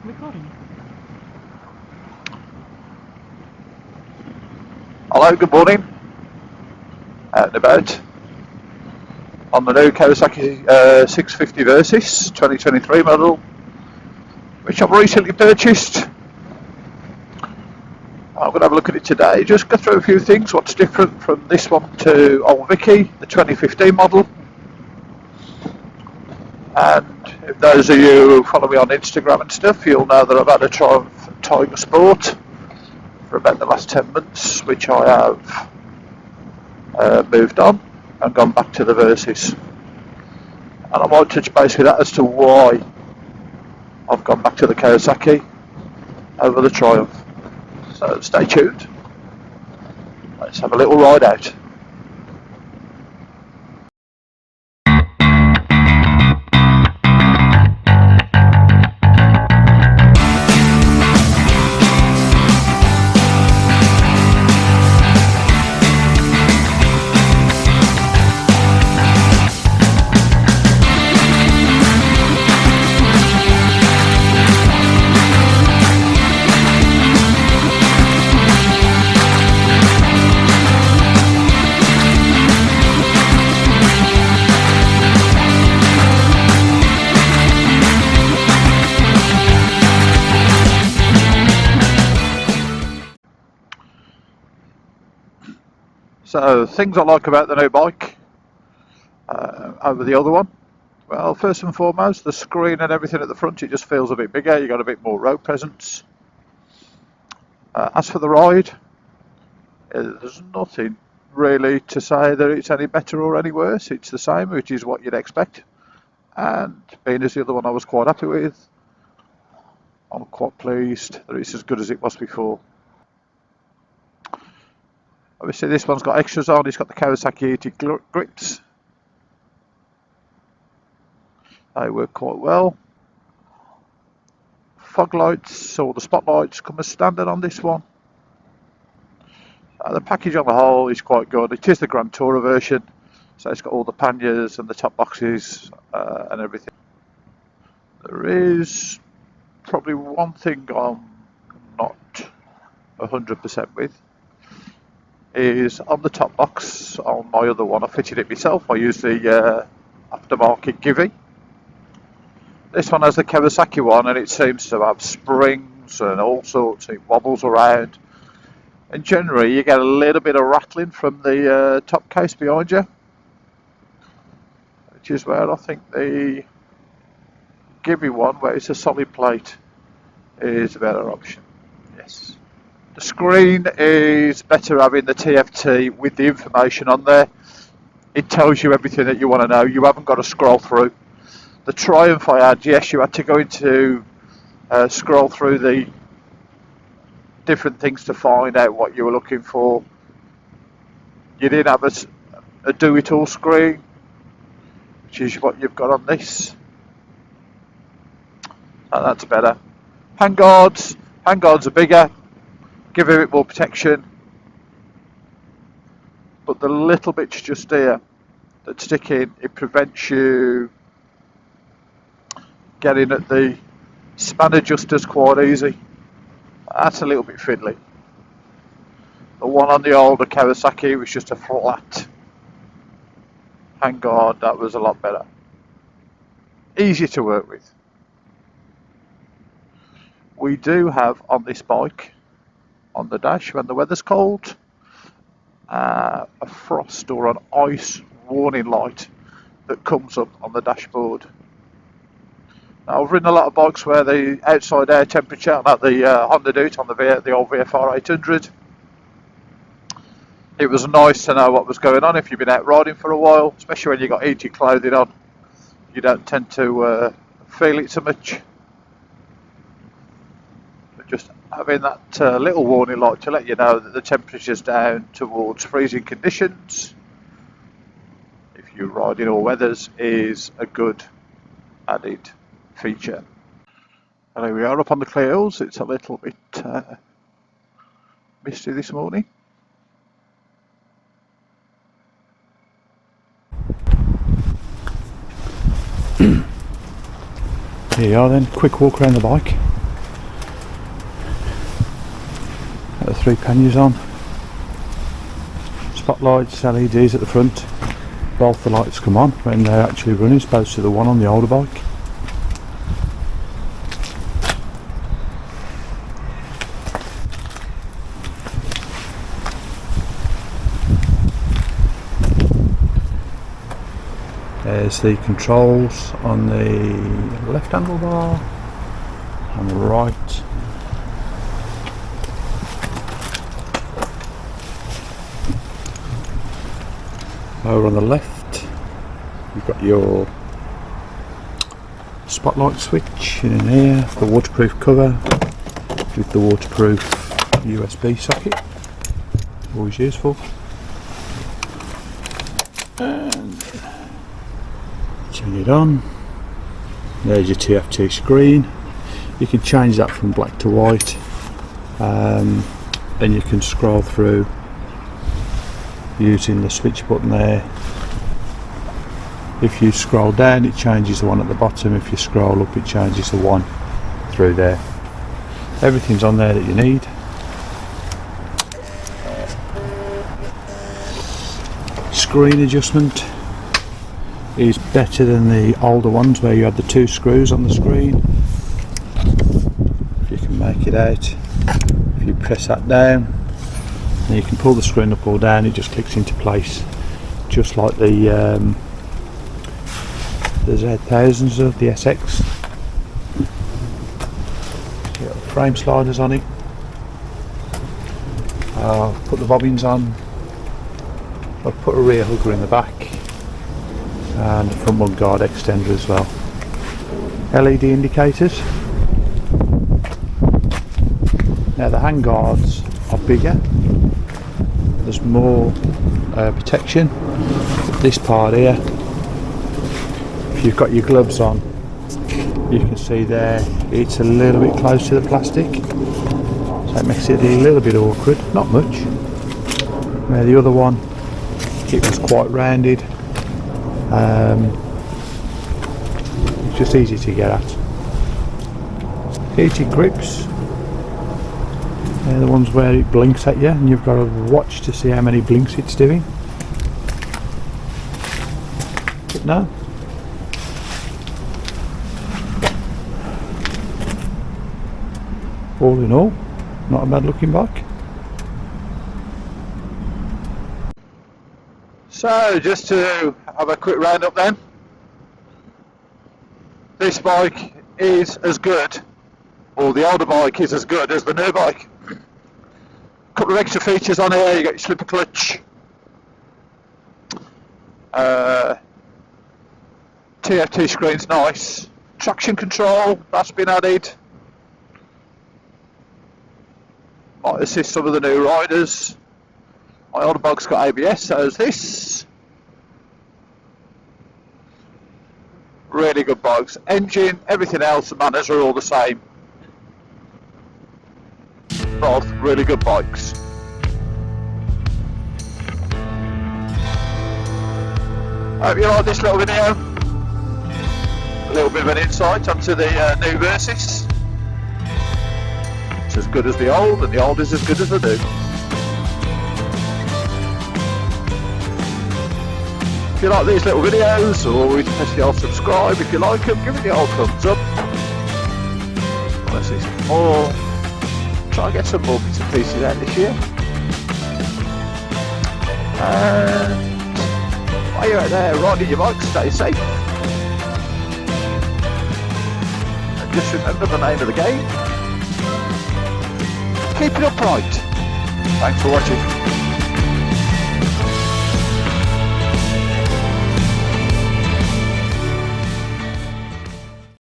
Recording. Hello, good morning. Out and about on the new Kawasaki 650 Versys 2023 model, which I've recently purchased. I'm going to have a look at it today, just go through a few things, what's different from this one to old Vicky, the 2015 model. And if those of you who follow me on Instagram and stuff, you'll know that I've had a Triumph Tiger Sport for about the last 10 months, which I have moved on and gone back to the Versys. And I might touch base with that as to why I've gone back to the Kawasaki over the Triumph. So stay tuned. Let's have a little ride out. So things I like about the new bike over the other one. Well, first and foremost, the screen and everything at the front, it just feels a bit bigger. You got a bit more road presence. As for the ride, there's nothing really to say that it's any better or any worse. It's the same, which is what you'd expect. And being as the other one I was quite happy with, I'm quite pleased that it's as good as it was before. Obviously this one's got extras on, it's got the Kawasaki heated grips. They work quite well. Fog lights, or the spotlights, come as standard on this one. The package on the whole is quite good. It is the Grand Tourer version, so it's got all the panniers and the top boxes and everything. There is probably one thing I'm not 100% with, is on the top box on my other one. I fitted it myself. I used the aftermarket Givy. This one has the Kawasaki one, and it seems to have springs and all sorts. It wobbles around, and generally you get a little bit of rattling from the top case behind you, which is where I think the Givy one, where it's a solid plate, is a better option. Yes. The screen is better having the TFT with the information on there. It tells you everything that you want to know. You haven't got to scroll through. The Triumph I had, yes, you had to go into scroll through the different things to find out what you were looking for. You didn't have a do-it-all screen, which is what you've got on this. And that's better. Handguards are bigger, give a bit more protection, but the little bits just here that stick in, it prevents you getting at the span adjusters quite easy. That's a little bit fiddly. The one on the older Kawasaki was just a flat handguard. That was a lot better. Easier to work with. We do have on this bike, on the dash when the weather's cold, a frost or an ice warning light that comes up on the dashboard. Now, I've ridden a lot of bikes where the outside air temperature, like the Honda do it on the old VFR 800. It was nice to know what was going on if you've been out riding for a while, especially when you've got heated clothing on. You don't tend to feel it so much. But just having that little warning light to let you know that the temperature's down towards freezing conditions, if you're riding all weathers, is a good added feature. And here we are up on the clear hills. It's a little bit misty this morning. Here you are then, quick walk around the bike. The 3 panniers on. Spotlights, LEDs at the front. Both the lights come on when they're actually running, as opposed to the one on the older bike. There's the controls on the left handlebar, on the right. Over on the left, you've got your spotlight switch in here, the waterproof cover with the waterproof USB socket, always useful. And turn it on. There's your TFT screen. You can change that from black to white, and you can scroll through using the switch button there. If you scroll down, it changes the one at the bottom. If you scroll up, it changes the one through there. Everything's on there that you need. Screen adjustment is better than the older ones where you had the 2 screws on the screen. If you can make it out, if you press that down, and you can pull the screen up or down, it just clicks into place, just like the Z1000s of the SX. Got the frame sliders on it. Put the bobbins on. I've put a rear hugger in the back and a front mudguard extender as well. LED indicators. Now the handguards are bigger. There's more protection. This part here, if you've got your gloves on, you can see there it's a little bit close to the plastic, so it makes it a little bit awkward, not much. Where the other one, it was quite rounded. It's just easy to get at. Heated grips. They're the ones where it blinks at you and you've got to watch to see how many blinks it's doing. But no. All in all, not a bad looking bike. So just to have a quick roundup then. This bike is as good, or the older bike is as good as the new bike. Couple of extra features on here. You got your slipper clutch, TFT screen's nice, traction control that's been added, might assist some of the new riders. My older bike's got ABS, so has this. Really good bikes. Engine, everything else, the manners are all the same. Both really good bikes. Hope you like this little video. A little bit of an insight onto the new Versys. It's as good as the old, and the old is as good as the new. If you like these little videos, always press the old subscribe. If you like them, give it the old thumbs up. Want to see some more? Try and get some more bits and pieces out this year. And while you're out there riding your bike, stay safe. And just remember the name of the game. Keep it upright. Thanks for watching.